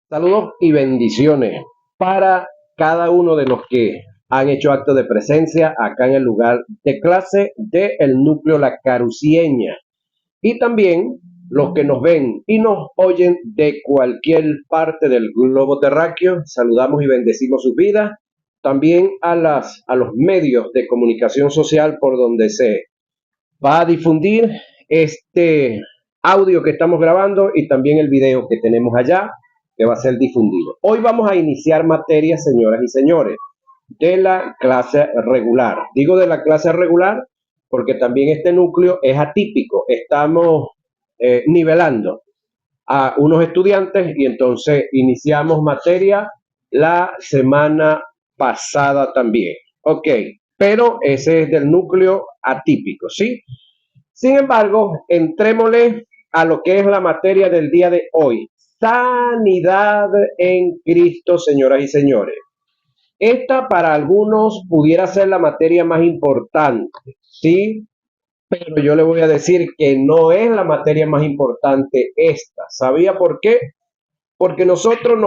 Saludos y bendiciones para cada uno de los que han hecho acto de presencia acá en el lugar de clase del núcleo La Carucieña y también los que nos ven y nos oyen de cualquier parte del globo terráqueo. Saludamos y bendecimos sus vidas. También a los medios de comunicación social por donde se va a difundir este audio que estamos grabando y también el video que tenemos allá que va a ser difundido. Hoy vamos a iniciar materia, señoras y señores, de la clase regular. Digo de la clase regular porque también este núcleo es atípico. Estamos nivelando a unos estudiantes y entonces iniciamos materia la semana pasada también. Ok, pero ese es del núcleo atípico, ¿sí? Sin embargo, entrémosle a lo que es la materia del día de hoy. Sanidad en Cristo, señoras y señores. Esta para algunos pudiera ser la materia más importante, ¿sí? Pero yo le voy a decir que no es la materia más importante esta. ¿Sabía por qué? Porque nosotros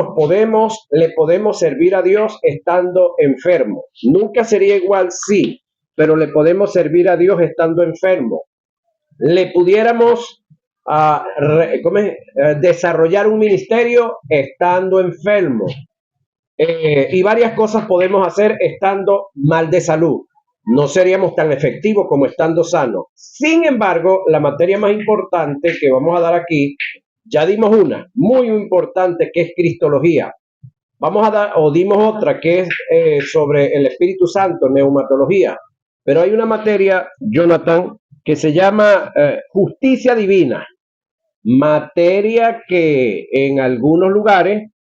le podemos servir a Dios estando enfermos. Nunca sería igual, sí, pero le podemos servir a Dios estando enfermos. Le pudiéramos desarrollar un ministerio estando enfermo. Y varias cosas podemos hacer estando mal de salud. No seríamos tan efectivos como estando sanos. Sin embargo, la materia más importante que vamos a dar aquí, ya dimos una muy importante que es Cristología. Vamos a dar, o dimos otra que es sobre el Espíritu Santo, neumatología. Pero hay una materia, Jonathan, que se llama justicia divina. Materia que en algunos lugares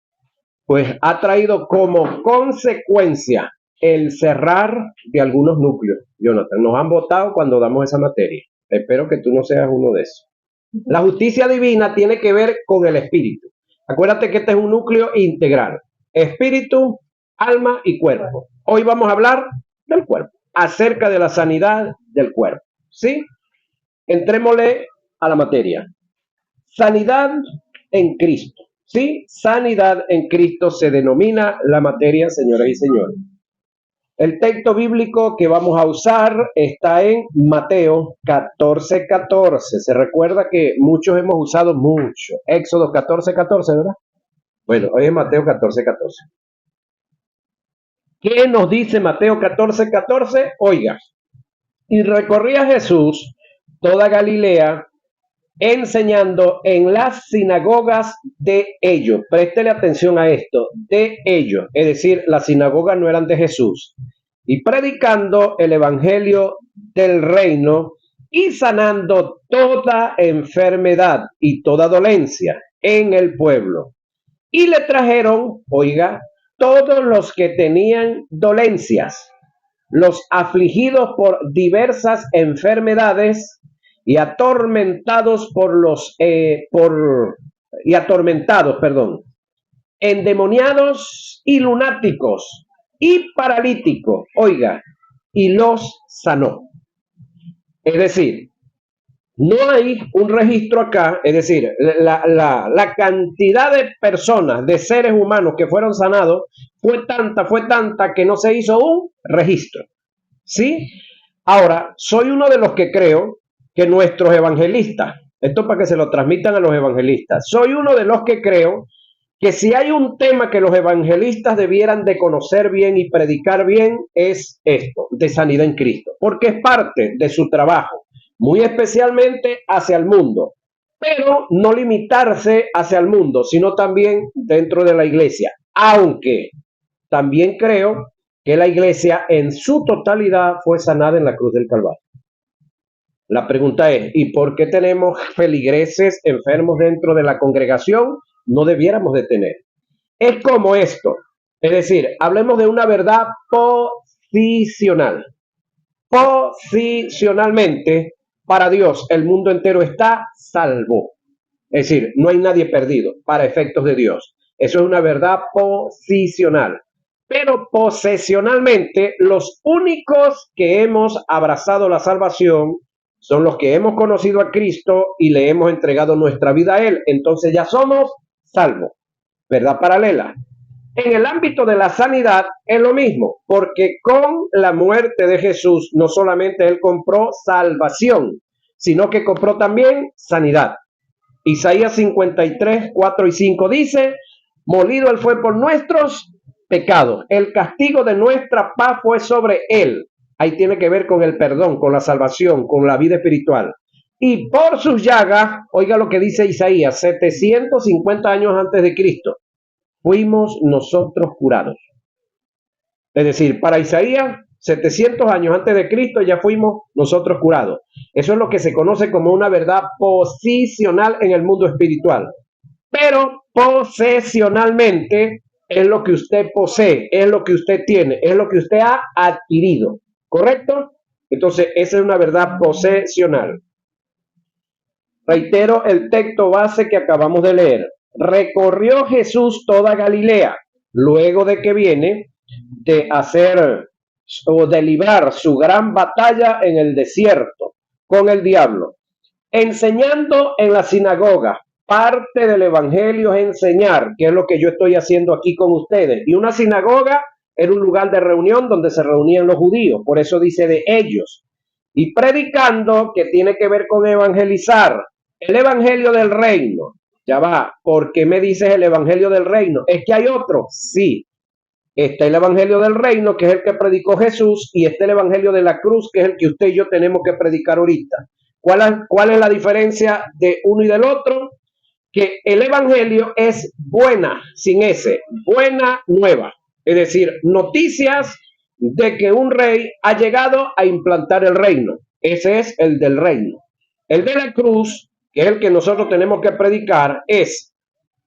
pues ha traído como consecuencia el cerrar de algunos núcleos. Jonathan, nos han votado cuando damos esa materia. Espero que tú no seas uno de esos. La justicia divina tiene que ver con el espíritu. Acuérdate que este es un núcleo integral. Espíritu, alma y cuerpo. Hoy vamos a hablar del cuerpo, acerca de la sanidad del cuerpo. ¿Sí? Entrémosle a la materia. Sanidad en Cristo. ¿Sí? Sanidad en Cristo se denomina la materia, señoras y señores. El texto bíblico que vamos a usar está en Mateo 14:14. Se recuerda que muchos hemos usado mucho. Éxodo 14:14, ¿verdad? Bueno, hoy es Mateo 14:14. ¿Qué nos dice Mateo 14:14? Oiga, y recorría Jesús toda Galilea, enseñando en las sinagogas de ellos. Préstele atención a esto, de ellos. Es decir, las sinagogas no eran de Jesús. Y predicando el evangelio del reino y sanando toda enfermedad y toda dolencia en el pueblo. Y le trajeron, oiga, todos los que tenían dolencias, los afligidos por diversas enfermedades y atormentados endemoniados y lunáticos y paralíticos, oiga, y los sanó. Es decir, no hay un registro acá, es decir, la cantidad de personas, de seres humanos que fueron sanados fue tanta que no se hizo un registro. ¿Sí? Ahora, soy uno de los que creo que nuestros evangelistas, esto para que se lo transmitan a los evangelistas, soy uno de los que creo que si hay un tema que los evangelistas debieran de conocer bien y predicar bien es esto, de sanidad en Cristo, porque es parte de su trabajo, muy especialmente hacia el mundo, pero no limitarse hacia el mundo, sino también dentro de la iglesia, aunque también creo que la iglesia en su totalidad fue sanada en la cruz del Calvario. La pregunta es, ¿y por qué tenemos feligreses enfermos dentro de la congregación? No debiéramos de tener. Es como esto, es decir, hablemos de una verdad posicional. Posicionalmente, para Dios, el mundo entero está salvo. Es decir, no hay nadie perdido para efectos de Dios. Eso es una verdad posicional. Pero posesionalmente, los únicos que hemos abrazado la salvación son los que hemos conocido a Cristo y le hemos entregado nuestra vida a Él. Entonces ya somos salvos. verdad paralela. En el ámbito de la sanidad es lo mismo, porque con la muerte de Jesús no solamente Él compró salvación, sino que compró también sanidad. Isaías 53, 4 y 5 dice, molido Él fue por nuestros pecados, el castigo de nuestra paz fue sobre Él. Ahí tiene que ver con el perdón, con la salvación, con la vida espiritual. Y por sus llagas, oiga lo que dice Isaías, 750 años antes de Cristo, fuimos nosotros curados. Es decir, para Isaías, 700 años antes de Cristo ya fuimos nosotros curados. Eso es lo que se conoce como una verdad posicional en el mundo espiritual. Pero posesionalmente es lo que usted posee, es lo que usted tiene, es lo que usted ha adquirido. ¿Correcto? Entonces, esa es una verdad posesional. Reitero el texto base que acabamos de leer. Recorrió Jesús toda Galilea, luego de que viene de hacer o de librar su gran batalla en el desierto con el diablo, enseñando en la sinagoga. Parte del evangelio es enseñar, que es lo que yo estoy haciendo aquí con ustedes. Y una sinagoga era un lugar de reunión donde se reunían los judíos, por eso dice de ellos. Y predicando, que tiene que ver con evangelizar, el evangelio del reino. Ya va, ¿por qué me dices el evangelio del reino? ¿Es que hay otro? Sí. Está el evangelio del reino, que es el que predicó Jesús, y está el evangelio de la cruz, que es el que usted y yo tenemos que predicar ahorita. ¿Cuál es la diferencia de uno y del otro? Que el evangelio es buena, sin ese, buena nueva. Es decir, noticias de que un rey ha llegado a implantar el reino. Ese es el del reino. El de la cruz, que es el que nosotros tenemos que predicar, es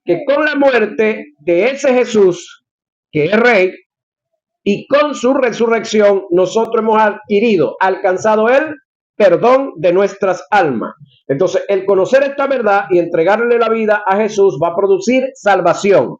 que con la muerte de ese Jesús, que es rey, y con su resurrección nosotros hemos adquirido, alcanzado el perdón de nuestras almas. Entonces, el conocer esta verdad y entregarle la vida a Jesús va a producir salvación.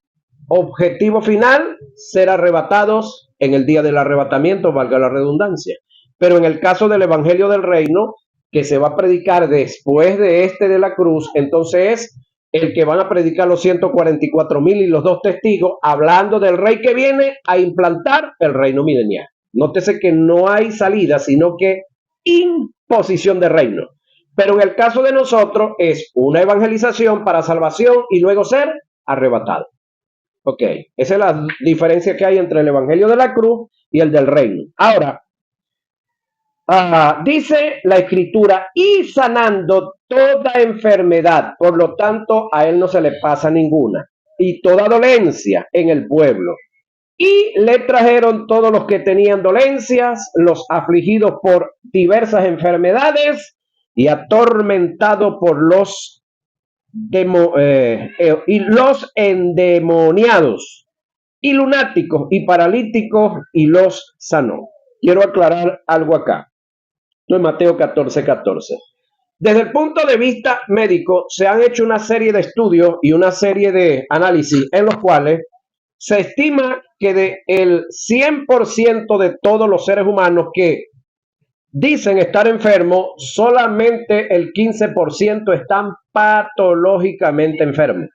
Objetivo final, ser arrebatados en el día del arrebatamiento, valga la redundancia. Pero en el caso del Evangelio del Reino, que se va a predicar después de este de la cruz, entonces es el que van a predicar los 144,000 y los 2 testigos, hablando del rey que viene a implantar el reino milenial. Nótese que no hay salida, sino que imposición de reino. Pero en el caso de nosotros es una evangelización para salvación y luego ser arrebatado. Ok, esa es la diferencia que hay entre el evangelio de la cruz y el del reino. Ahora, dice la escritura, y sanando toda enfermedad, por lo tanto a él no se le pasa ninguna, y toda dolencia en el pueblo. Y le trajeron todos los que tenían dolencias, los afligidos por diversas enfermedades y atormentados por los endemoniados y lunáticos y paralíticos, y los sanó. Quiero aclarar algo acá. Esto es Mateo 14:14. Desde el punto de vista médico, se han hecho una serie de estudios y una serie de análisis en los cuales se estima que del 100% de todos los seres humanos que dicen estar enfermos, solamente el 15% están patológicamente enfermos.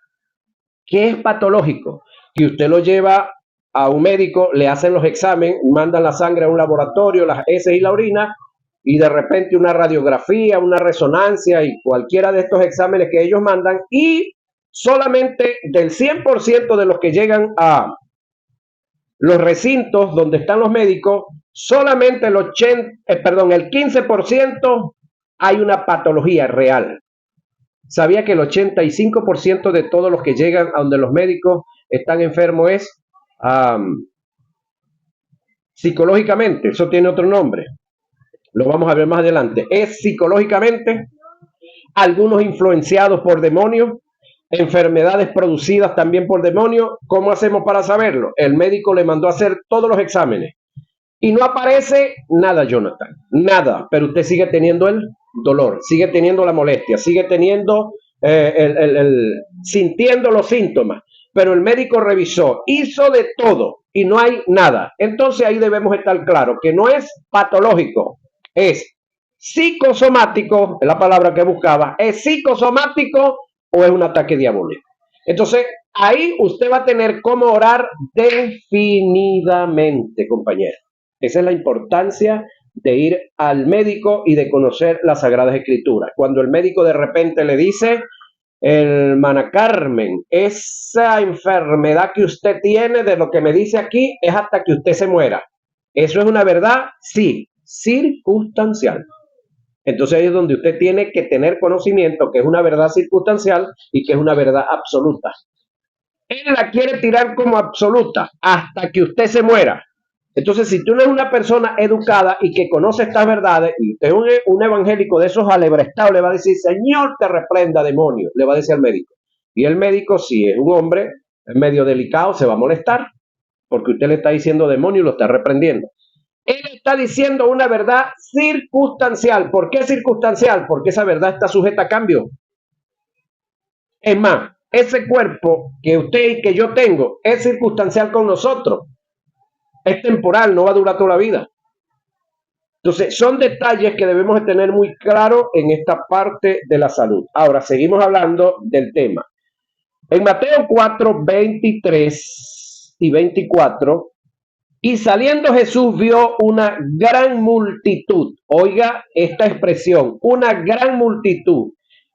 ¿Qué es patológico? Que usted lo lleva a un médico, le hacen los exámenes, mandan la sangre a un laboratorio, las heces y la orina, y de repente una radiografía, una resonancia y cualquiera de estos exámenes que ellos mandan, y solamente del 100% de los que llegan a los recintos donde están los médicos, solamente el 15% hay una patología real. ¿Sabía que el 85% de todos los que llegan a donde los médicos están enfermos es psicológicamente? Eso tiene otro nombre. Lo vamos a ver más adelante. Es psicológicamente, algunos influenciados por demonios, enfermedades producidas también por demonios. ¿Cómo hacemos para saberlo? El médico le mandó a hacer todos los exámenes y no aparece nada, Jonathan, nada, pero usted sigue teniendo el dolor, sigue teniendo la molestia, sigue teniendo sintiendo los síntomas, pero el médico revisó, hizo de todo y no hay nada. Entonces ahí debemos estar claros que no es patológico, es psicosomático, es la palabra que buscaba, es psicosomático o es un ataque diabólico. Entonces Ahí usted va a tener cómo orar definidamente, compañero. Esa es la importancia de ir al médico y de conocer las Sagradas Escrituras. Cuando el médico de repente le dice, hermana Carmen, esa enfermedad que usted tiene, de lo que me dice aquí, es hasta que usted se muera. ¿Eso es una verdad? Sí, circunstancial. Entonces ahí es donde usted tiene que tener conocimiento que es una verdad circunstancial y que es una verdad absoluta. Él la quiere tirar como absoluta hasta que usted se muera. Entonces, si tú no eres una persona educada y que conoce estas verdades, y usted es un evangélico de esos alebrestados, le va a decir, Señor, te reprenda, demonio, le va a decir al médico. Y el médico, si es un hombre medio delicado, se va a molestar, porque usted le está diciendo demonio y lo está reprendiendo. Él está diciendo una verdad circunstancial. ¿Por qué circunstancial? Porque esa verdad está sujeta a cambio. Es más, ese cuerpo que usted y que yo tengo es circunstancial con nosotros. Es temporal, no va a durar toda la vida. Entonces, son detalles que debemos de tener muy claro en esta parte de la salud. Ahora, seguimos hablando del tema. En Mateo 4, 23 y 24, y saliendo Jesús vio una gran multitud. Oiga esta expresión, una gran multitud.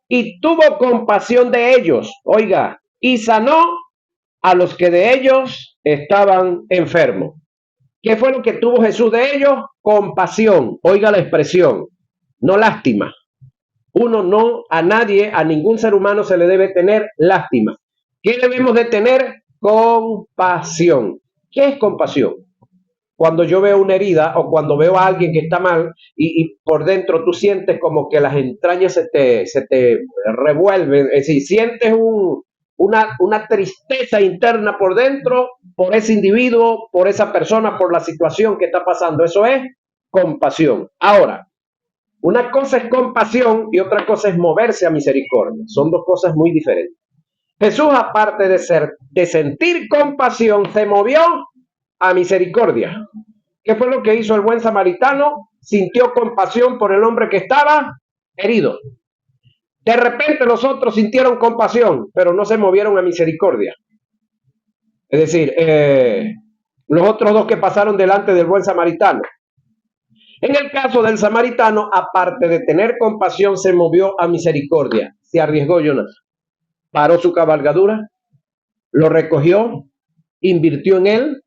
Y tuvo compasión de ellos. Oiga, y sanó a los que de ellos estaban enfermos. ¿Qué fue lo que tuvo Jesús de ellos? Compasión. Oiga la expresión, no lástima. Uno no, a nadie, a ningún ser humano se le debe tener lástima. ¿Qué debemos de tener? Compasión. ¿Qué es compasión? Cuando yo veo una herida o cuando veo a alguien que está mal y por dentro tú sientes como que las entrañas se te revuelven, es decir, sientes una tristeza interna por dentro, por ese individuo, por esa persona, por la situación que está pasando. Eso es compasión. Ahora, una cosa es compasión y otra cosa es moverse a misericordia. Son dos cosas muy diferentes. Jesús, aparte de sentir compasión, se movió a misericordia. ¿Qué fue lo que hizo el buen samaritano? Sintió compasión por el hombre que estaba herido. De repente los otros sintieron compasión, pero no se movieron a misericordia. Es decir, los otros dos que pasaron delante del buen samaritano. En el caso del samaritano, aparte de tener compasión, se movió a misericordia. Se arriesgó Jonás. Paró su cabalgadura, lo recogió, invirtió en él,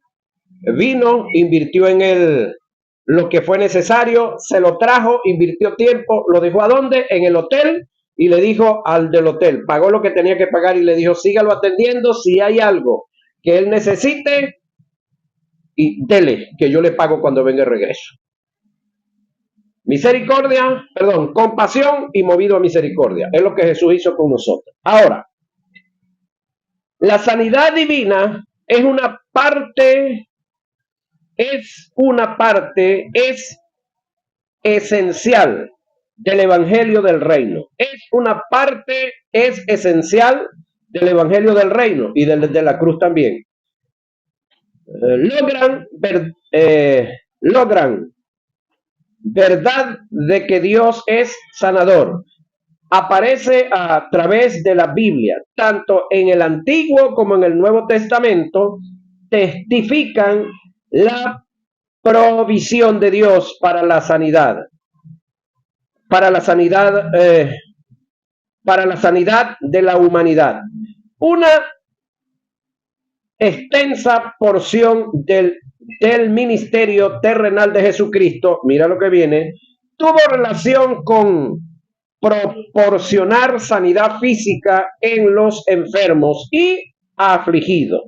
vino, invirtió en él lo que fue necesario, se lo trajo, invirtió tiempo, lo dejó ¿a dónde? En el hotel, y le dijo al del hotel, pagó lo que tenía que pagar y le dijo, sígalo atendiendo, si hay algo que él necesite, y dele, que yo le pago cuando venga de regreso. Misericordia, perdón, compasión y movido a misericordia. Es lo que Jesús hizo con nosotros. Ahora, la sanidad divina es esencial del Evangelio del Reino. Es esencial del Evangelio del Reino y de la cruz también. Logran verdad de que Dios es sanador. Aparece a través de la Biblia, tanto en el Antiguo como en el Nuevo Testamento, testifican la provisión de Dios para la sanidad, para la sanidad de la humanidad. Una extensa porción del ministerio terrenal de Jesucristo, mira lo que viene, tuvo relación con proporcionar sanidad física en los enfermos y afligidos.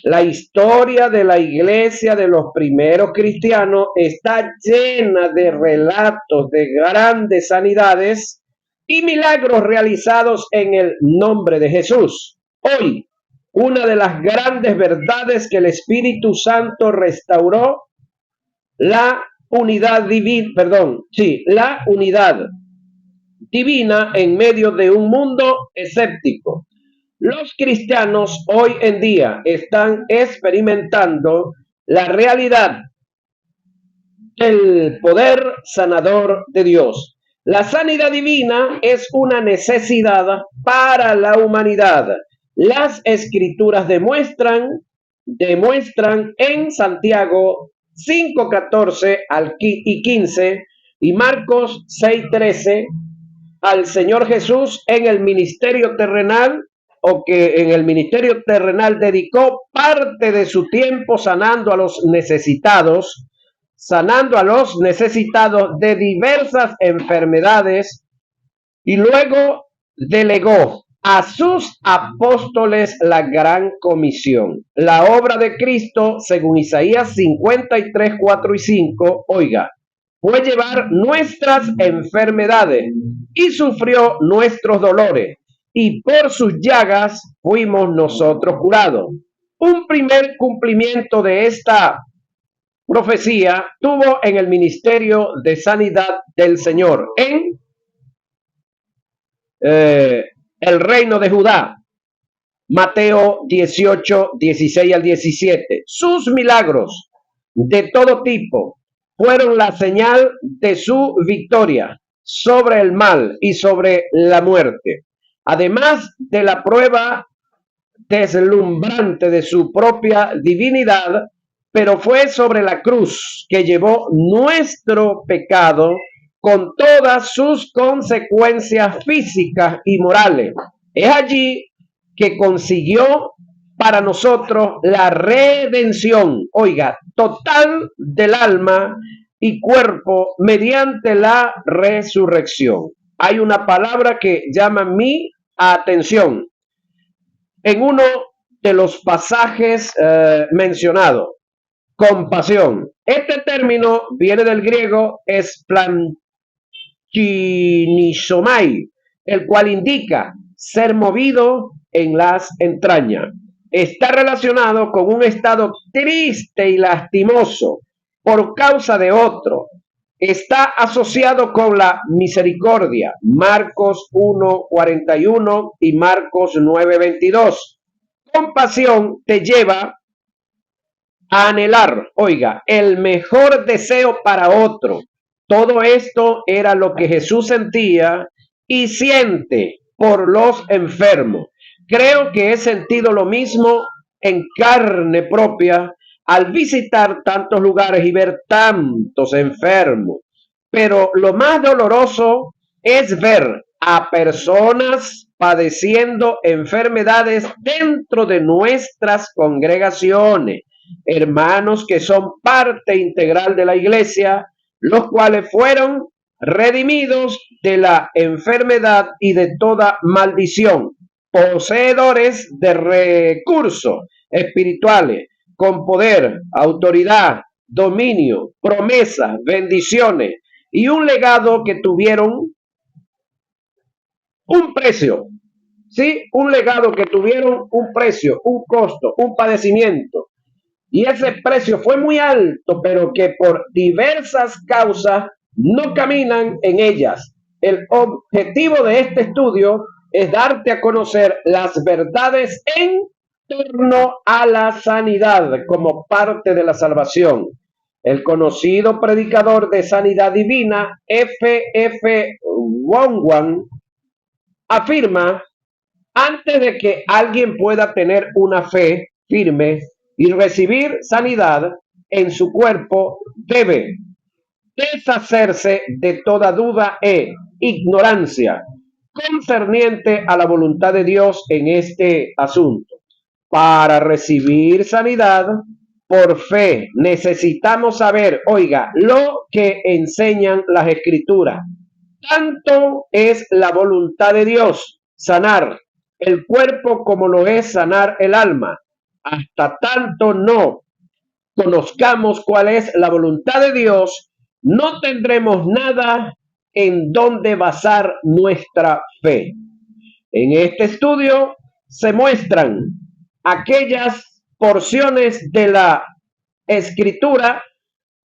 La historia de la iglesia de los primeros cristianos está llena de relatos de grandes sanidades y milagros realizados en el nombre de Jesús. Hoy, una de las grandes verdades que el Espíritu Santo restauró, la unidad divina en medio de un mundo escéptico. Los cristianos hoy en día están experimentando la realidad del poder sanador de Dios. La sanidad divina es una necesidad para la humanidad. Las escrituras demuestran en Santiago 5:14 y 15 y Marcos 6:13 al Señor Jesús en el ministerio terrenal, o que en el ministerio terrenal dedicó parte de su tiempo sanando a los necesitados de diversas enfermedades, y luego delegó a sus apóstoles la gran comisión. La obra de Cristo, según Isaías 53, 4 y 5, oiga, fue llevar nuestras enfermedades y sufrió nuestros dolores, y por sus llagas fuimos nosotros curados. Un primer cumplimiento de esta profecía tuvo en el ministerio de sanidad del Señor en el reino de Judá. Mateo 18, 16 al 17. Sus milagros de todo tipo fueron la señal de su victoria sobre el mal y sobre la muerte. Además de la prueba deslumbrante de su propia divinidad, pero fue sobre la cruz que llevó nuestro pecado con todas sus consecuencias físicas y morales. Es allí que consiguió para nosotros la redención, oiga, total del alma y cuerpo mediante la resurrección. Hay una palabra que llama mi atención en uno de los pasajes mencionados: compasión. Este término viene del griego esplanchinisomai, el cual indica ser movido en las entrañas. Está relacionado con un estado triste y lastimoso por causa de otro. Está asociado con la misericordia, Marcos 1:41 y Marcos 9:22. Compasión te lleva a anhelar, oiga, el mejor deseo para otro. Todo esto era lo que Jesús sentía y siente por los enfermos. Creo que he sentido lo mismo en carne propia al visitar tantos lugares y ver tantos enfermos. Pero lo más doloroso es ver a personas padeciendo enfermedades dentro de nuestras congregaciones, hermanos que son parte integral de la iglesia, los cuales fueron redimidos de la enfermedad y de toda maldición, poseedores de recursos espirituales, con poder, autoridad, dominio, promesas, bendiciones y un legado que tuvieron un precio, ¿sí? Un legado que tuvieron un precio, un costo, un padecimiento. Y ese precio fue muy alto, pero que por diversas causas no caminan en ellas. El objetivo de este estudio es darte a conocer las verdades en torno a la sanidad como parte de la salvación. El conocido predicador de sanidad divina, F.F. Wongwan, afirma: antes de que alguien pueda tener una fe firme y recibir sanidad en su cuerpo, debe deshacerse de toda duda e ignorancia concerniente a la voluntad de Dios en este asunto. Para recibir sanidad por fe necesitamos saber, oiga, lo que enseñan las escrituras. Tanto es la voluntad de Dios sanar el cuerpo como lo es sanar el alma. Hasta tanto no conozcamos cuál es la voluntad de Dios, no tendremos nada en donde basar nuestra fe. En este estudio se muestran aquellas porciones de la escritura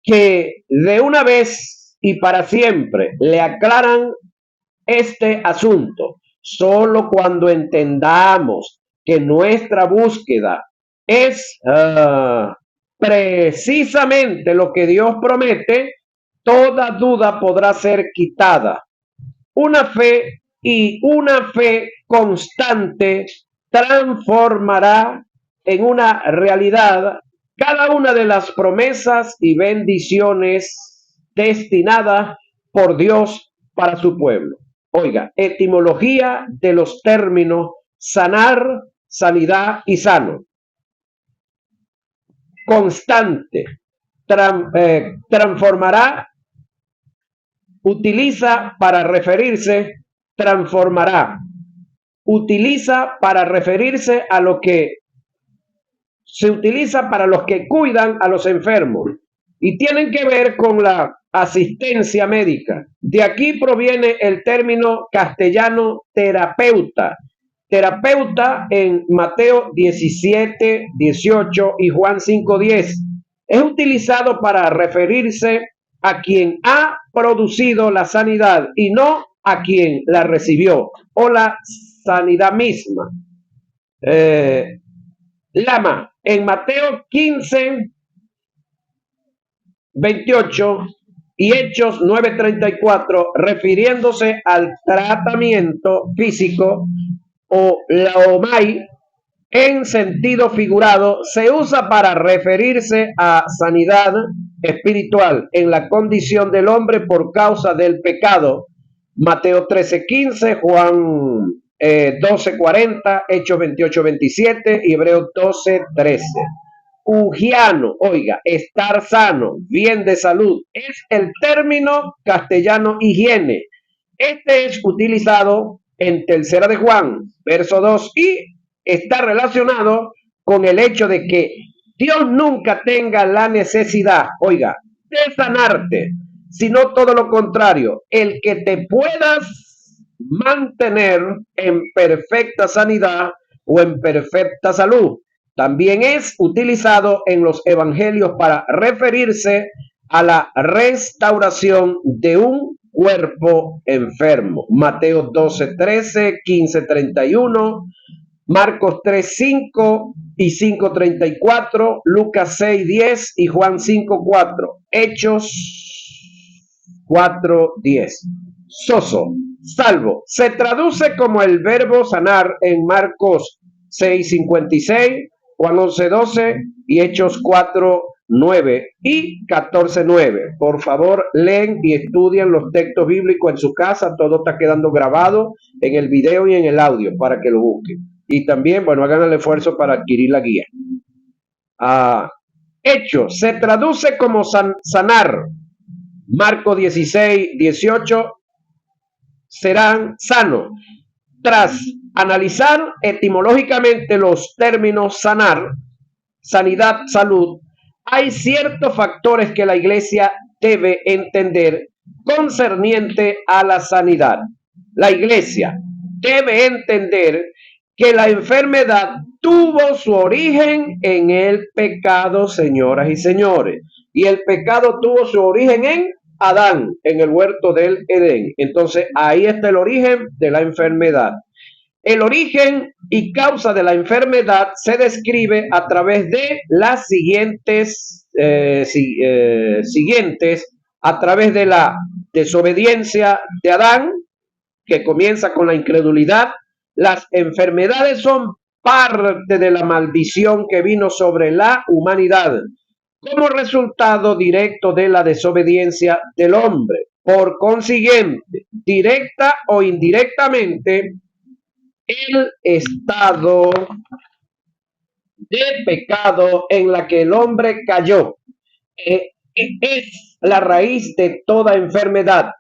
que de una vez y para siempre le aclaran este asunto. Solo cuando entendamos que nuestra búsqueda es precisamente lo que Dios promete, toda duda podrá ser quitada. Una fe constante transformará en una realidad cada una de las promesas y bendiciones destinadas por Dios para su pueblo. Oiga, etimología de los términos sanar, sanidad y sano. Constante, transformará, utiliza para referirse, transformará, utiliza para referirse a lo que se utiliza para los que cuidan a los enfermos y tienen que ver con la asistencia médica. De aquí proviene el término castellano terapeuta. Terapeuta en Mateo 17, 18 y Juan 5, 10. Es utilizado para referirse a quien ha producido la sanidad y no a quien la recibió o la sanidad misma. Lama, en Mateo 15, 28 y Hechos 9:34, refiriéndose al tratamiento físico o laomai en sentido figurado, se usa para referirse a sanidad espiritual en la condición del hombre por causa del pecado. Mateo 13:15, Juan 12:40, Hechos 28:27 y Hebreos 12:13. Ugiano, oiga, estar sano, bien de salud, es el término castellano higiene. Este es utilizado en Tercera de Juan, verso 2, y está relacionado con el hecho de que Dios nunca tenga la necesidad, oiga, de sanarte, sino todo lo contrario, el que te puedas mantener en perfecta sanidad o en perfecta salud. También es utilizado en los evangelios para referirse a la restauración de un cuerpo enfermo. Mateo 12:13, 15:31, Marcos 3:5 y 5:34, Lucas 6:10 y Juan 5:4, Hechos 4:10. Soso, salvo, se traduce como el verbo sanar en Marcos 6:56, Juan 11:12 y Hechos 4:9 y 14:9. Por favor, leen y estudian los textos bíblicos en su casa. Todo está quedando grabado en el video y en el audio para que lo busquen. Y también, bueno, hagan el esfuerzo para adquirir la guía. Hechos, se traduce como sanar. Marcos 16:18, serán sanos. Tras analizar etimológicamente los términos sanar, sanidad, salud, hay ciertos factores que la iglesia debe entender concerniente a la sanidad. La iglesia debe entender que la enfermedad tuvo su origen en el pecado, señoras y señores, y el pecado tuvo su origen en Adán, en el huerto del Edén. Entonces ahí está el origen de la enfermedad. El origen y causa de la enfermedad se describe a través de las siguientes, a través de la desobediencia de Adán, que comienza con la incredulidad. Las enfermedades son parte de la maldición que vino sobre la humanidad como resultado directo de la desobediencia del hombre. Por consiguiente, directa o indirectamente, el estado de pecado en la que el hombre cayó es la raíz de toda enfermedad.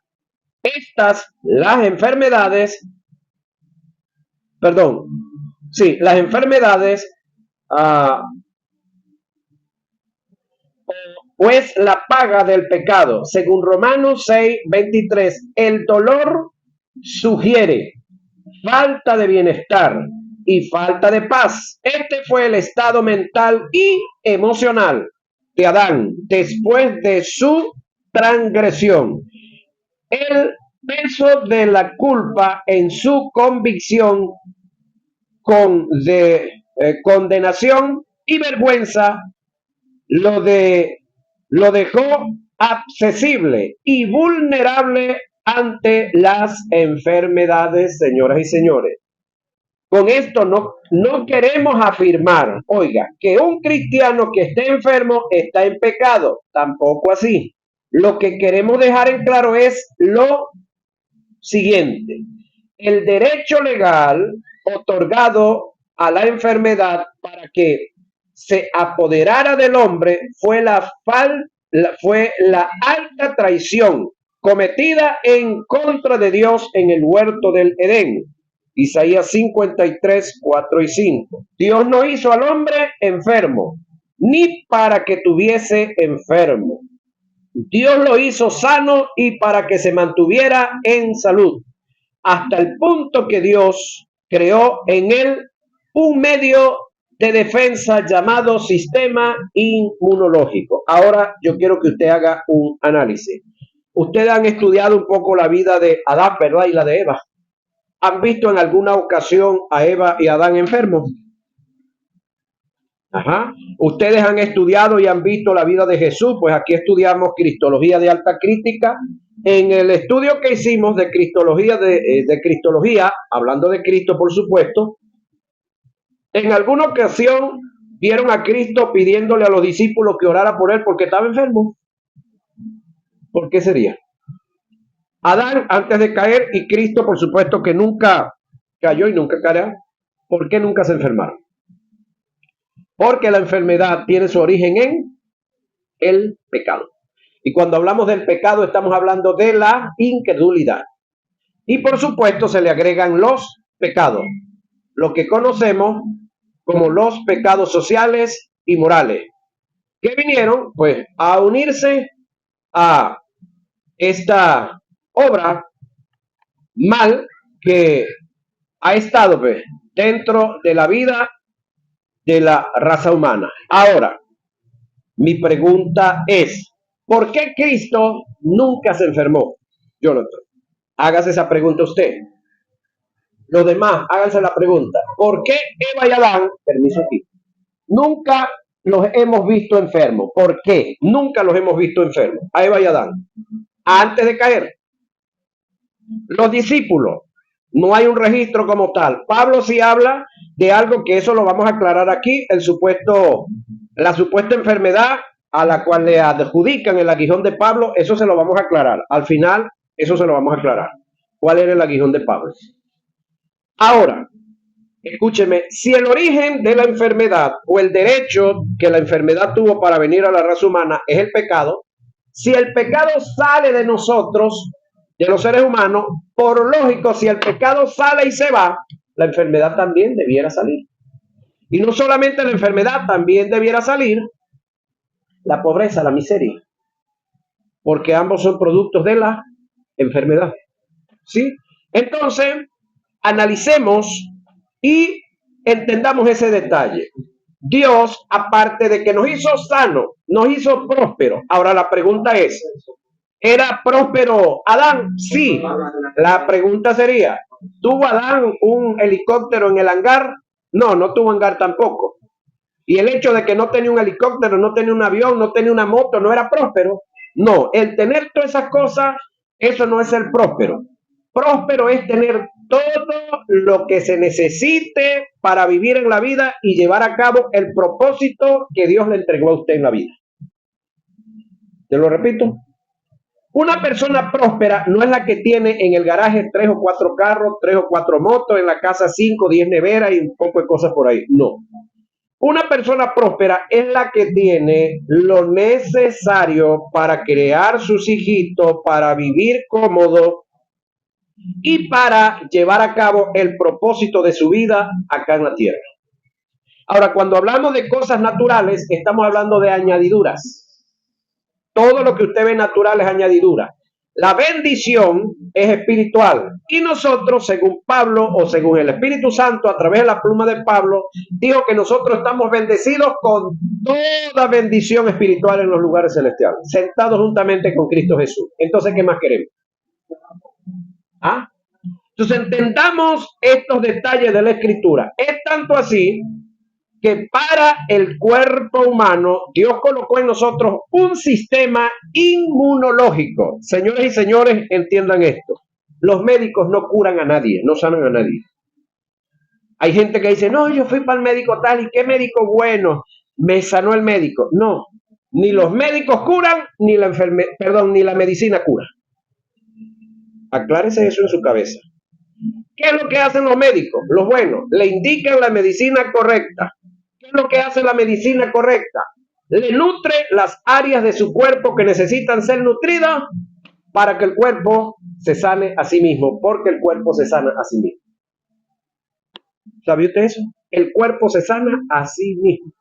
Las enfermedades, pues la paga del pecado. Según Romanos 6:23, el dolor sugiere falta de bienestar y falta de paz. Este fue el estado mental y emocional de Adán después de su transgresión. El peso de la culpa en su convicción de condenación y vergüenza lo dejó accesible y vulnerable ante las enfermedades, señoras y señores. Con esto no queremos afirmar, oiga, que un cristiano que esté enfermo está en pecado. Tampoco así. Lo que queremos dejar en claro es lo siguiente. El derecho legal otorgado a la enfermedad para que se apoderara del hombre fue la alta traición cometida en contra de Dios en el huerto del Edén. Isaías 53, 4 y 5. Dios no hizo al hombre enfermo, ni para que tuviese enfermo. Dios lo hizo sano y para que se mantuviera en salud, hasta el punto que Dios creó en él un medio de defensa llamado sistema inmunológico. Ahora yo quiero que usted haga un análisis. Ustedes han estudiado un poco la vida de Adán, ¿verdad? Y la de Eva. ¿Han visto en alguna ocasión a Eva y Adán enfermos? Ajá. Ustedes han estudiado y han visto la vida de Jesús, pues aquí estudiamos Cristología de alta crítica. En el estudio que hicimos de Cristología, hablando de Cristo, por supuesto, en alguna ocasión vieron a Cristo pidiéndole a los discípulos que orara por él porque estaba enfermo. ¿Por qué sería? Adán antes de caer y Cristo, por supuesto, que nunca cayó y nunca caerá. ¿Por qué nunca se enfermaron? Porque la enfermedad tiene su origen en el pecado. Y cuando hablamos del pecado estamos hablando de la incredulidad. Y por supuesto se le agregan los pecados, lo que conocemos como los pecados sociales y morales, que vinieron pues a unirse a esta obra mal que ha estado pues, dentro de la vida de la raza humana. Ahora, mi pregunta es, ¿por qué Cristo nunca se enfermó? Jonathan, hágase esa pregunta usted. Los demás, háganse la pregunta. ¿Por qué Eva y Adán, permiso aquí, nunca los hemos visto enfermos? ¿Por qué? Nunca los hemos visto enfermos. A Eva y Adán. Antes de caer. Los discípulos. No hay un registro como tal. Pablo sí habla de algo que eso lo vamos a aclarar aquí, la supuesta enfermedad a la cual le adjudican el aguijón de Pablo, eso se lo vamos a aclarar. Al final, eso se lo vamos a aclarar. ¿Cuál era el aguijón de Pablo? Ahora, escúcheme, si el origen de la enfermedad o el derecho que la enfermedad tuvo para venir a la raza humana es el pecado, si el pecado sale de nosotros, de los seres humanos, por lógico, si el pecado sale y se va, la enfermedad también debiera salir. Y no solamente la enfermedad, también debiera salir la pobreza, la miseria, porque ambos son productos de la enfermedad. ¿Sí? Entonces, analicemos y entendamos ese detalle. Dios, aparte de que nos hizo sanos, nos hizo prósperos. Ahora la pregunta es, ¿era próspero Adán? Sí. La pregunta sería, ¿tuvo Adán un helicóptero en el hangar? No, no tuvo hangar tampoco. Y el hecho de que no tenía un helicóptero, no tenía un avión, no tenía una moto, no era próspero. No, el tener todas esas cosas, eso no es ser próspero. Próspero es tener todo lo que se necesite para vivir en la vida y llevar a cabo el propósito que Dios le entregó a usted en la vida. Te lo repito. Una persona próspera no es la que tiene en el garaje 3 o 4 carros, 3 o 4 motos, en la casa 5 o 10 neveras y un poco de cosas por ahí. No. Una persona próspera es la que tiene lo necesario para crear sus hijitos, para vivir cómodo y para llevar a cabo el propósito de su vida acá en la tierra. Ahora, cuando hablamos de cosas naturales, estamos hablando de añadiduras. Todo lo que usted ve natural es añadidura. La bendición es espiritual. Y nosotros, según Pablo o según el Espíritu Santo, a través de la pluma de Pablo, dijo que nosotros estamos bendecidos con toda bendición espiritual en los lugares celestiales, sentados juntamente con Cristo Jesús. Entonces, ¿qué más queremos? ¿Ah? Entonces, entendamos estos detalles de la Escritura. Es tanto así que para el cuerpo humano Dios colocó en nosotros un sistema inmunológico. Señores y señores, entiendan esto. Los médicos no curan a nadie, no sanan a nadie. Hay gente que dice, no, yo fui para el médico tal, y qué médico bueno, me sanó el médico. No, ni los médicos curan, ni la ni la medicina cura. Aclárese eso en su cabeza. ¿Qué es lo que hacen los médicos? Los buenos, le indican la medicina correcta. ¿Qué es lo que hace la medicina correcta? Le nutre las áreas de su cuerpo que necesitan ser nutridas para que el cuerpo se sane a sí mismo, porque el cuerpo se sana a sí mismo. ¿Sabía usted eso? El cuerpo se sana a sí mismo.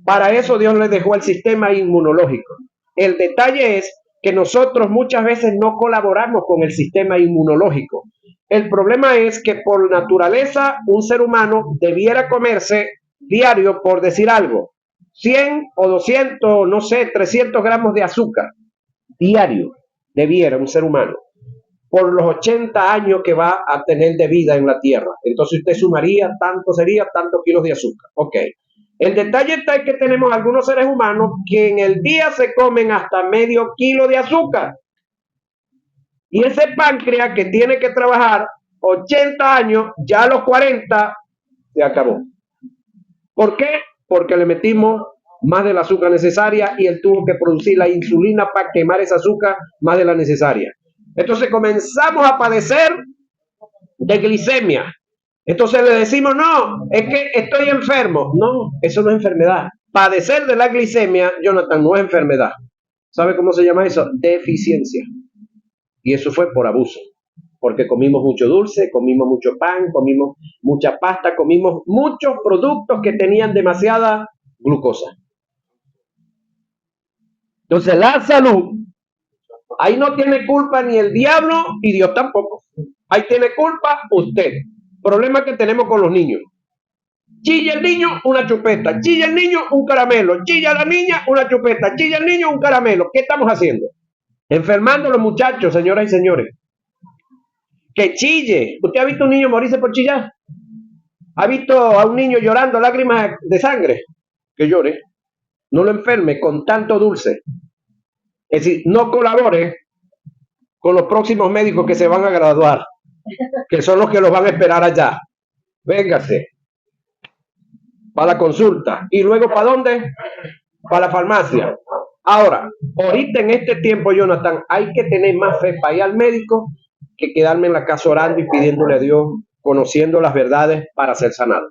Para eso Dios le dejó el sistema inmunológico. El detalle es que nosotros muchas veces no colaboramos con el sistema inmunológico. El problema es que por naturaleza un ser humano debiera comerse diario, por decir algo, 100 o 200, no sé, 300 gramos de azúcar diario debiera un ser humano por los 80 años que va a tener de vida en la Tierra. Entonces usted sumaría, tanto sería, tantos kilos de azúcar. Ok. El detalle está en que tenemos algunos seres humanos que en el día se comen hasta medio kilo de azúcar. Y ese páncreas que tiene que trabajar 80 años, ya a los 40 se acabó. ¿Por qué? Porque le metimos más de la azúcar necesaria y él tuvo que producir la insulina para quemar esa azúcar más de la necesaria. Entonces comenzamos a padecer de glicemia. Entonces le decimos, no, es que estoy enfermo. No, eso no es enfermedad. Padecer de la glicemia, Jonathan, no es enfermedad. ¿Sabe cómo se llama eso? Deficiencia. Y eso fue por abuso. Porque comimos mucho dulce, comimos mucho pan, comimos mucha pasta, comimos muchos productos que tenían demasiada glucosa. Entonces la salud, ahí no tiene culpa ni el diablo y Dios tampoco. Ahí tiene culpa usted. Problema que tenemos con los niños. Chilla el niño, una chupeta. Chilla el niño, un caramelo. Chilla la niña, una chupeta. Chilla el niño, un caramelo. ¿Qué estamos haciendo? Enfermando a los muchachos, señoras y señores. Que chille. ¿Usted ha visto a un niño morirse por chillar? ¿Ha visto a un niño llorando lágrimas de sangre? Que llore. No lo enferme con tanto dulce. Es decir, no colabore con los próximos médicos que se van a graduar, que son los que los van a esperar allá. Véngase para la consulta. ¿Y luego para dónde? Para la farmacia. Ahora, ahorita en este tiempo, Jonathan, hay que tener más fe para ir al médico que quedarme en la casa orando y pidiéndole a Dios, conociendo las verdades para ser sanado.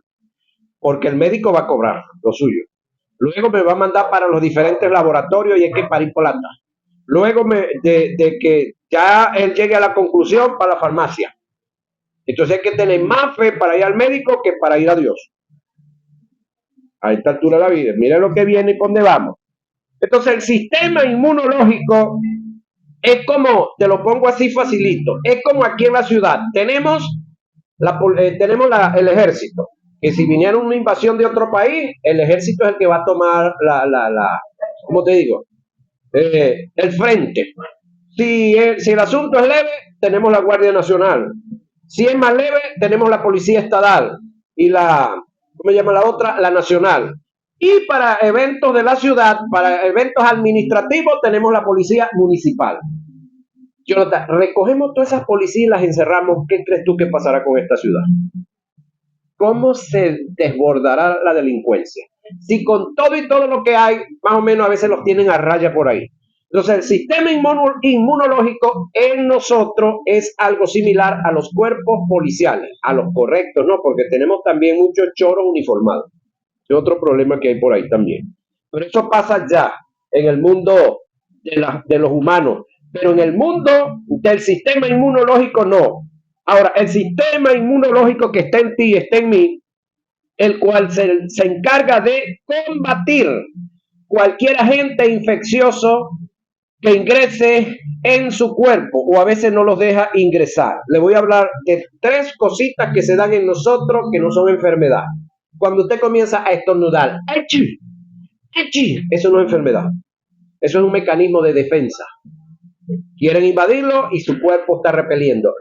Porque el médico va a cobrar lo suyo. Luego me va a mandar para los diferentes laboratorios y hay que parir por la tarde. Luego de que ya él llegue a la conclusión, para la farmacia. Entonces hay que tener más fe para ir al médico que para ir a Dios. A esta altura de la vida. Mira lo que viene y por dónde vamos. Entonces el sistema inmunológico es como, te lo pongo así facilito, es como aquí en la ciudad. Tenemos el ejército. Que si viniera una invasión de otro país, el ejército es el que va a tomar ¿cómo te digo? El frente. Si el asunto es leve, tenemos la Guardia Nacional. Si es más leve, tenemos la Policía Estatal y ¿cómo se llama la otra? La Nacional. Y para eventos de la ciudad, para eventos administrativos, tenemos la Policía Municipal. Jonathan, recogemos todas esas policías y las encerramos. ¿Qué crees tú que pasará con esta ciudad? ¿Cómo se desbordará la delincuencia? Si con todo y todo lo que hay, más o menos a veces los tienen a raya por ahí. Entonces, el sistema inmunológico en nosotros es algo similar a los cuerpos policiales, a los correctos, ¿no? Porque tenemos también muchos choros uniformados. Es otro problema que hay por ahí también. Pero eso pasa ya en el mundo de los humanos. Pero en el mundo del sistema inmunológico no. Ahora, el sistema inmunológico que está en ti, está en mí, el cual se encarga de combatir cualquier agente infeccioso que ingrese en su cuerpo o a veces no los deja ingresar. Le voy a hablar de 3 cositas que se dan en nosotros que no son enfermedad. Cuando usted comienza a estornudar, ¡achí! ¡achí! Eso no es enfermedad. Eso es un mecanismo de defensa. Quieren invadirlo y su cuerpo está repeliendo.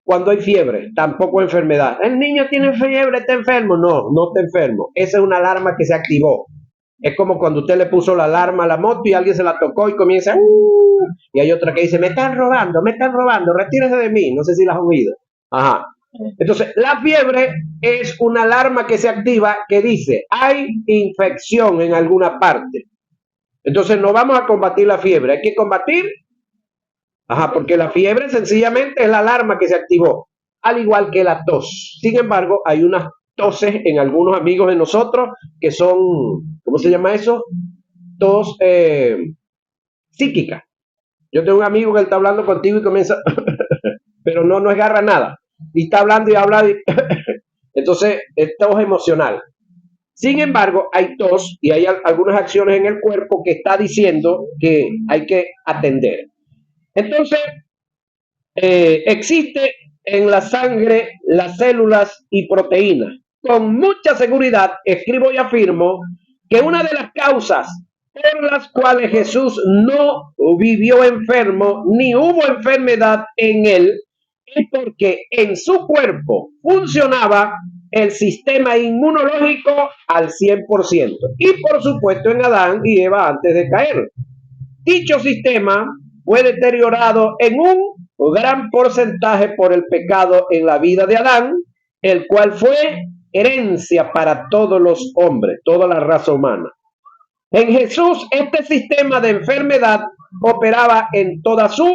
Cuando hay fiebre, tampoco es enfermedad. El niño tiene fiebre, está enfermo. No, no está enfermo. Esa es una alarma que se activó. Es como cuando usted le puso la alarma a la moto y alguien se la tocó y comienza, y hay otra que dice, me están robando, retírese de mí. No sé si la has oído. Ajá. Entonces, la fiebre es una alarma que se activa que dice, hay infección en alguna parte. Entonces, no vamos a combatir la fiebre, hay que combatir, porque la fiebre sencillamente es la alarma que se activó, al igual que la tos. Sin embargo, hay unas toses en algunos amigos de nosotros que son, ¿cómo se llama eso? Tos psíquica. Yo tengo un amigo que él está hablando contigo y comienza, pero no agarra nada. Y está hablando y habla. Entonces, es tos emocional. Sin embargo, hay tos y hay algunas acciones en el cuerpo que está diciendo que hay que atender. Entonces, existe en la sangre las células y proteínas. Con mucha seguridad escribo y afirmo que una de las causas por las cuales Jesús no vivió enfermo ni hubo enfermedad en él es porque en su cuerpo funcionaba el sistema inmunológico al 100%. Y por supuesto en Adán y Eva antes de caer. Dicho sistema fue deteriorado en un gran porcentaje por el pecado en la vida de Adán, el cual fue herencia para todos los hombres, toda la raza humana. En Jesús, este sistema de enfermedad operaba en toda su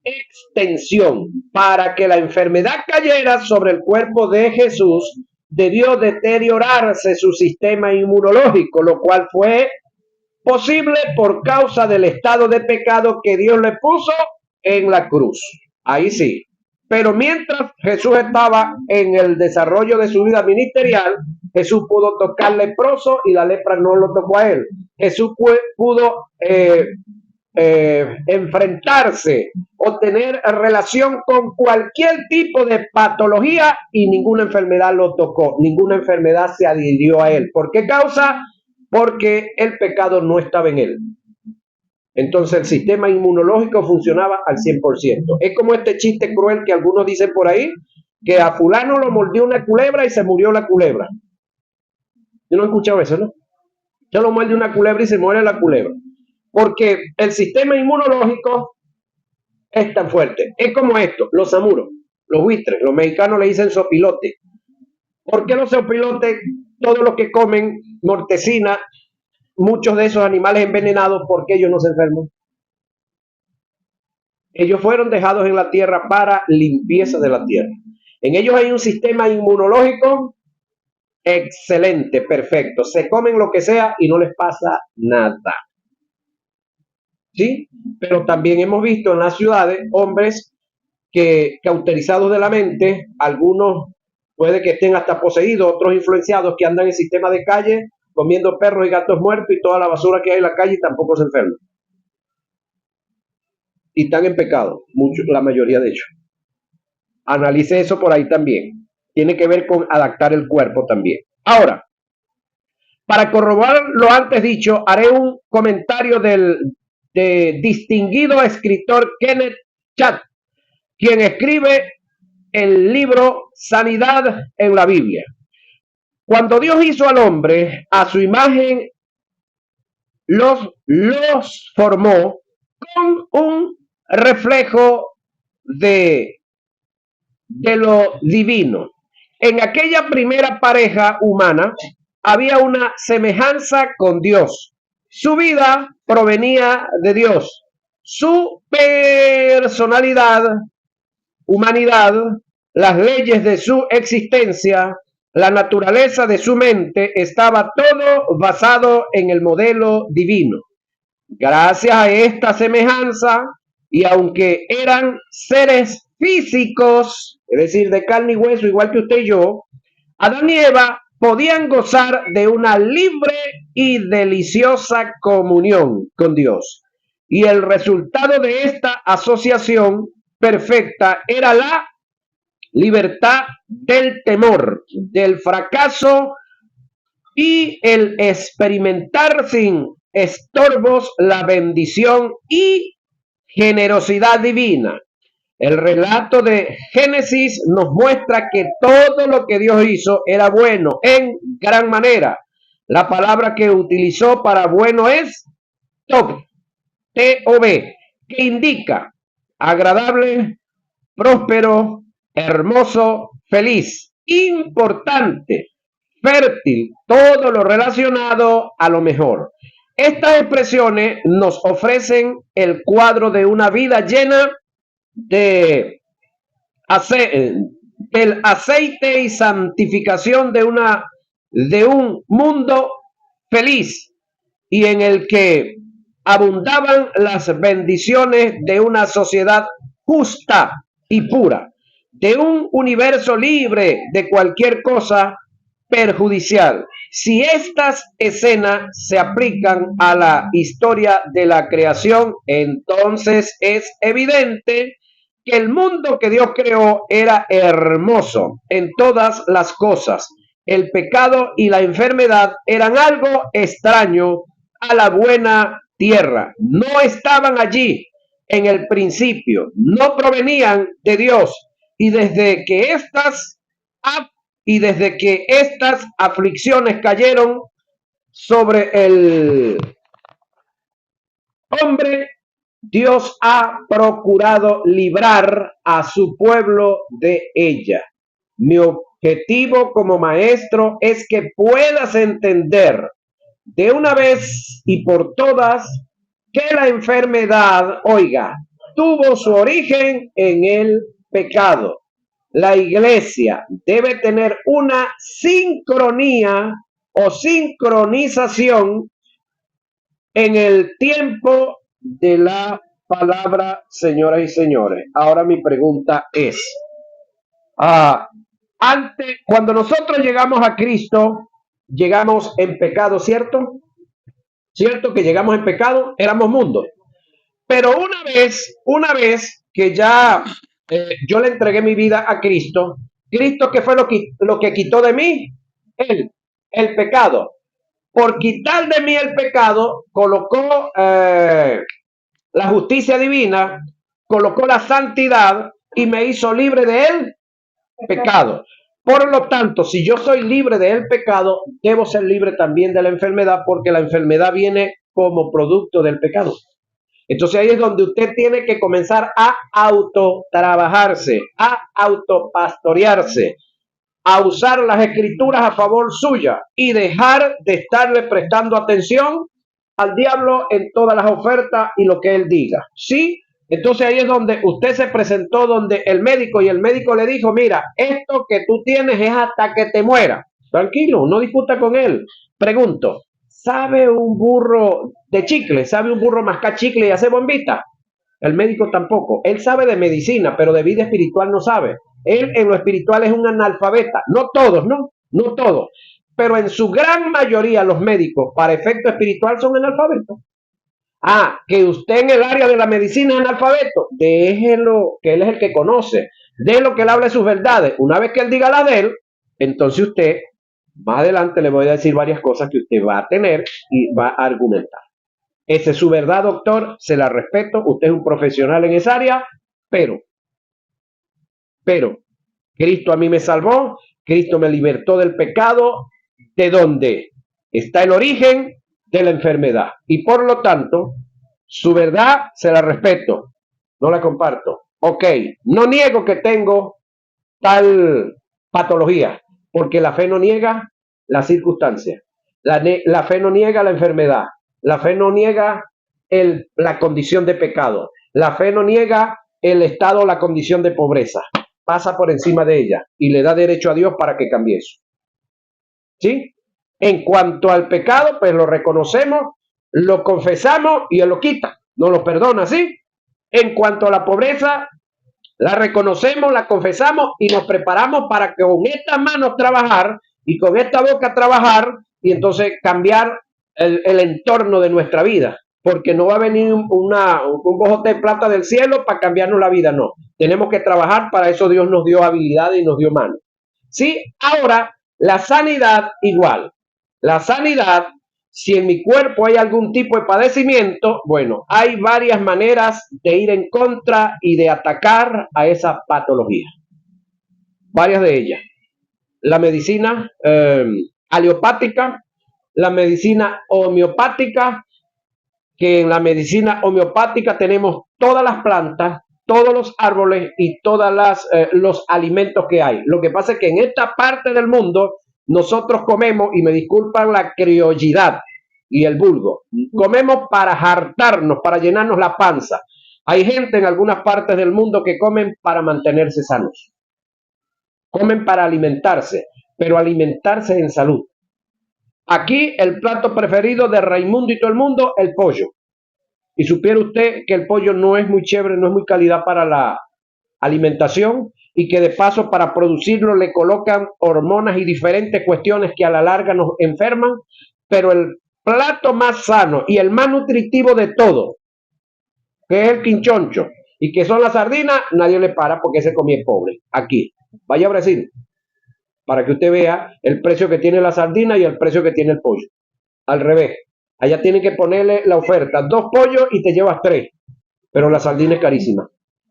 extensión. Para que la enfermedad cayera sobre el cuerpo de Jesús, debió deteriorarse su sistema inmunológico, lo cual fue posible por causa del estado de pecado que Dios le puso en la cruz. Ahí sí. Pero mientras Jesús estaba en el desarrollo de su vida ministerial, Jesús pudo tocar leproso y la lepra no lo tocó a él. Jesús pudo enfrentarse o tener relación con cualquier tipo de patología y ninguna enfermedad lo tocó, ninguna enfermedad se adhirió a él. ¿Por qué causa? Porque el pecado no estaba en él. Entonces el sistema inmunológico funcionaba al 100%. Es como este chiste cruel que algunos dicen por ahí, que a fulano lo mordió una culebra y se murió la culebra. Yo no he escuchado eso, ¿no? Yo lo muerde una culebra y se muere la culebra. Porque el sistema inmunológico es tan fuerte. Es como esto, los samuros, los buitres, los mexicanos le dicen sopilote. ¿Por qué los sopilotes, todos los que comen mortecina, muchos de esos animales envenenados, por qué ellos no se enferman? Ellos fueron dejados en la tierra para limpieza de la tierra. En ellos hay un sistema inmunológico excelente, perfecto. Se comen lo que sea y no les pasa nada. ¿Sí? Pero también hemos visto en las ciudades hombres que cauterizados de la mente, algunos puede que estén hasta poseídos, otros influenciados que andan en sistema de calle comiendo perros y gatos muertos y toda la basura que hay en la calle y tampoco se enferman. Y están en pecado, la mayoría de ellos. Analice eso por ahí también. Tiene que ver con adaptar el cuerpo también. Ahora, para corroborar lo antes dicho, haré un comentario del distinguido escritor Kenneth Chadd, quien escribe el libro Sanidad en la Biblia. Cuando Dios hizo al hombre a su imagen, los formó con un reflejo de lo divino. En aquella primera pareja humana había una semejanza con Dios. Su vida provenía de Dios. Su personalidad, humanidad, las leyes de su existencia, la naturaleza de su mente, estaba todo basado en el modelo divino. Gracias a esta semejanza, y aunque eran seres físicos, es decir, de carne y hueso, igual que usted y yo, Adán y Eva podían gozar de una libre y deliciosa comunión con Dios. Y el resultado de esta asociación perfecta era la libertad del temor, del fracaso y el experimentar sin estorbos la bendición y generosidad divina. El relato de Génesis nos muestra que todo lo que Dios hizo era bueno en gran manera. La palabra que utilizó para bueno es Tov, T-O-B, que indica agradable, próspero, hermoso, feliz, importante, fértil, todo lo relacionado a lo mejor. Estas expresiones nos ofrecen el cuadro de una vida llena de del aceite y santificación de un mundo feliz y en el que abundaban las bendiciones de una sociedad justa y pura, de un universo libre de cualquier cosa perjudicial. Si estas escenas se aplican a la historia de la creación, entonces es evidente que el mundo que Dios creó era hermoso en todas las cosas. El pecado y la enfermedad eran algo extraño a la buena tierra. No estaban allí en el principio, no provenían de Dios. Y desde que estas aflicciones cayeron sobre el hombre, Dios ha procurado librar a su pueblo de ella. Mi objetivo como maestro es que puedas entender de una vez y por todas que la enfermedad, oiga, tuvo su origen en el pecado. La iglesia debe tener una sincronía o sincronización en el tiempo de la palabra, señoras y señores. Ahora mi pregunta es, cuando nosotros llegamos a Cristo, llegamos en pecado, ¿cierto? ¿Cierto que llegamos en pecado? Éramos mundo. Pero una vez que ya yo le entregué mi vida a Cristo, ¿Cristo qué fue lo que quitó de mí? Él, el pecado. Por quitar de mí el pecado, colocó la justicia divina, colocó la santidad y me hizo libre de él pecado. Por lo tanto, si yo soy libre del pecado, debo ser libre también de la enfermedad, porque la enfermedad viene como producto del pecado. Entonces ahí es donde usted tiene que comenzar a autotrabajarse, a autopastorearse, a usar las escrituras a favor suya y dejar de estarle prestando atención al diablo en todas las ofertas y lo que él diga. ¿Sí? Entonces ahí es donde usted se presentó donde el médico y el médico le dijo, mira, esto que tú tienes es hasta que te muera. Tranquilo, no discuta con él. Pregunto, ¿sabe un burro de chicle? ¿Sabe un burro mascar chicle y hacer bombita? El médico tampoco. Él sabe de medicina, pero de vida espiritual no sabe. Él en lo espiritual es un analfabeta. No todos, ¿no? No todos. Pero en su gran mayoría los médicos para efecto espiritual son analfabetos. Que usted en el área de la medicina es analfabeto, déjelo, que él es el que conoce, déjelo que él hable sus verdades. Una vez que él diga la de él, entonces usted, más adelante le voy a decir varias cosas que usted va a tener y va a argumentar. Esa es su verdad, doctor, se la respeto, usted es un profesional en esa área, pero, Cristo a mí me salvó, Cristo me libertó del pecado, de donde está el origen de la enfermedad. Y por lo tanto, su verdad se la respeto, no la comparto. Ok, no niego que tengo tal patología, porque la fe no niega la circunstancia, la fe no niega la enfermedad, la fe no niega la condición de pecado, la fe no niega el estado o la condición de pobreza, pasa por encima de ella y le da derecho a Dios para que cambie eso. ¿Sí? En cuanto al pecado, pues lo reconocemos, lo confesamos y Él lo quita, nos lo perdona, ¿sí? En cuanto a la pobreza, la reconocemos, la confesamos y nos preparamos para que con estas manos trabajar y con esta boca trabajar y entonces cambiar el entorno de nuestra vida. Porque no va a venir un bojote de plata del cielo para cambiarnos la vida, no. Tenemos que trabajar, para eso Dios nos dio habilidad y nos dio mano. ¿Sí? Ahora, la sanidad igual. La sanidad, si en mi cuerpo hay algún tipo de padecimiento, bueno, hay varias maneras de ir en contra y de atacar a esa patología. Varias de ellas. La medicina alopática, la medicina homeopática, que en la medicina homeopática tenemos todas las plantas todos los árboles y todos los alimentos que hay. Lo que pasa es que en esta parte del mundo nosotros comemos, y me disculpan la criollidad y el vulgo, comemos para hartarnos, para llenarnos la panza. Hay gente en algunas partes del mundo que comen para mantenerse sanos, comen para alimentarse, pero alimentarse en salud. Aquí el plato preferido de Raimundo y todo el mundo, el pollo. Y supiera usted que el pollo no es muy chévere, no es muy calidad para la alimentación, y que de paso para producirlo le colocan hormonas y diferentes cuestiones que a la larga nos enferman, pero el plato más sano y el más nutritivo de todo, que es el quinchoncho y que son las sardinas, nadie le para porque se comía pobre. Aquí, vaya a Brasil, para que usted vea el precio que tiene la sardina y el precio que tiene el pollo. Al revés, allá tienen que ponerle la oferta, 2 pollos y te llevas 3, pero la sardina es carísima,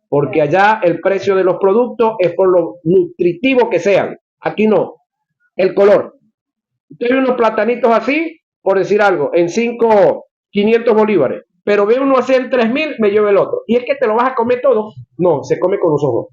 porque allá el precio de los productos es por lo nutritivo que sean. Aquí no, el color. Usted ve unos platanitos así, por decir algo, en 500 bolívares, pero ve uno así en 3.000, me lleva el otro. Y es que te lo vas a comer todo. No, se come con los ojos.